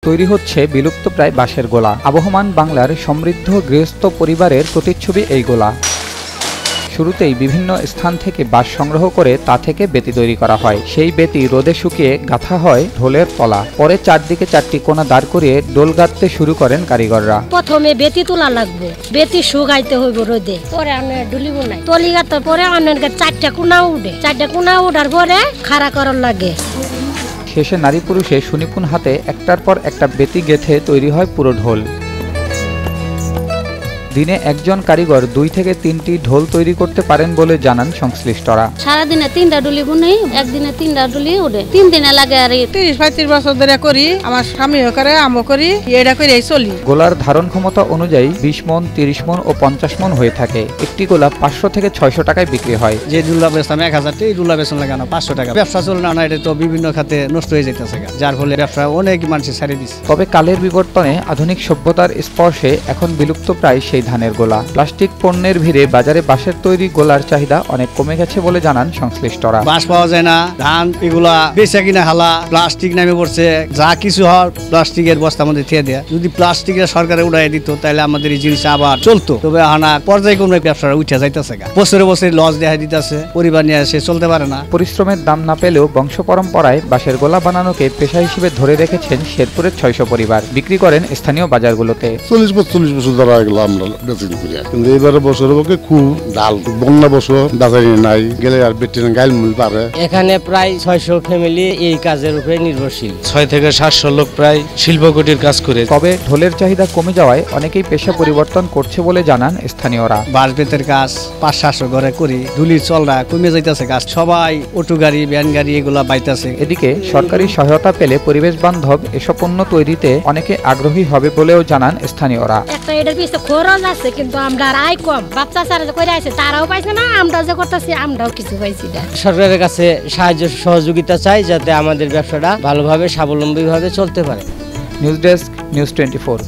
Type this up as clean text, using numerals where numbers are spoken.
তৈরি হচ্ছে বিলুপ্তপ্রায় বাঁশের গোলা। আবহমান বাংলার সমৃদ্ধ গৃহস্থ পরিবারের প্রতিচ্ছবি এই গোলা। শুরুতেই বিভিন্ন স্থান থেকে বাঁশ সংগ্রহ করে তা থেকে বেতি তৈরি করা হয়। সেই বেতি রোদে শুকিয়ে গাঁথা হয় ঢোলের তলা। পরে চারদিকে 4টি কোণা দাঁড় করিয়ে ডোল গাঁথতে শুরু করেন কারিগররা। প্রথমে বেতি তোলা লাগবে, বেতি শুকাইতে হইব রোদে, পরে আমরা ডুলিব নাই, তলি গাঁথার পরে অনেক 4টা কোণা উঠে, 4টা কোণা উঠার পরে খাড়া করার লাগে। শেষে নারী পুরুষে সুনিপুণ হাতে একটার পর একটা বেতি গেঁথে তৈরি হয় পুরো ঢোল। দিনে একজন কারিগর 2 থেকে 3টি ঢোল তৈরি করতে পারেন বলে জানান সংশ্লিষ্টরা। সারাদিনে 3টা ডুলি বুনি, একদিনে 3টা ডুলি উঠে, 3 দিনে লাগে। আর 30-35 বছর ধরে করি, আমার স্বামীও করে, আমও করি, এটা করে চলি। গোলার ধারণ ক্ষমতা অনুযায়ী 20 মণ, 30 মণ ও 50 মণ হয়ে থাকে। একটি গোলা 500 থেকে 600 টাকায় বিক্রি হয়। যে ডুলা বেচতাম 1000 টাকা, এই ডুলা বেচন লাগে না 500 টাকা। ব্যবসা চলে না, এটা তো বিভিন্ন খাতে নষ্ট হয়ে যাইতেছে, যার ফলে ব্যবসা অনেক মানুষ ছেড়ে দিচ্ছে। তবে কালের বিবর্তনে আধুনিক সভ্যতার স্পর্শে এখন বিলুপ্ত প্রায় সেই ধানের গোলা। প্লাস্টিক পণ্যের ভিড়ে বাজারে বাঁশের তৈরি গোলার চাহিদা অনেক কমে গেছে বলে জানান সংশ্লিষ্টরা। বাঁশ পাওয়া যায় না, ধান এগুলা বেচা কিনা হালা, প্লাস্টিক নামে পড়ছে, যা কিছু হয় প্লাস্টিকের বস্তার মধ্যে দিয়ে দেয়। যদি প্লাস্টিকের সরকারে উড়াই দিত তাহলে আমাদের এই জিনিস আবার চলতো। তবে হানা পর্যায়ক্রমে ব্যবসাটা উঠে যাইতেছে, বছরে বছরে লস দেখা দিতেছে, পরিবার নিয়ে সে চলতে পারে না। পরিশ্রমের দাম না পেলেও বংশ পরম্পরায় বাঁশের গোলা বানানোকে পেশা হিসেবে ধরে রেখেছেন শেরপুরের 600 পরিবার। বিক্রি করেন স্থানীয় বাজারগুলোতে। 40 বছর ধরে এগুলো আমরা বেচি করি, কিন্তু এবারে বছর খুব ডাল বন্যা বছর বাজারে নাই গেলে আর বেটি গাইল মূল পারে। এখানে প্রায় 600 ফ্যামিলি এই কাজের উপরে নির্ভরশীল। 6 থেকে 700 লোক প্রায় শিল্পকুটির কাজ করে। তবে ঢোলের চাহিদা কমে যাওয়ায় অনেকেই পেশা পরিবর্তন করছে বলে জানান স্থানীয়রা। বাঁশ বেতের কাজ 500-700 ঘরে করি, ধুলির চলরা কমে যাইতেছে, কাজ সবাই অটো গাড়ি, ভ্যান গাড়ি এগুলা বাইতেছে। এদিকে সরকারি সহায়তা পেলে পরিবেশ বান্ধব এসব পণ্য তৈরিতে অনেকে আগ্রহী হবে বলেও জানান স্থানীয়রা। একটা এটার পিছনে খরচ আছে, কিন্তু আমরা আয় কম, বাচ্চা সারা করে আছে, তারাও পাইছে না, আমরাও যে করতেছি আমরাও কিছু পাইছি না। সরকারের কাছে সাহায্য সহযোগিতা চাই, যাতে আমাদের ব্যবসাটা ভালোভাবে স্বাবলম্বীভাবে চলতে পারে। News desk, news 24।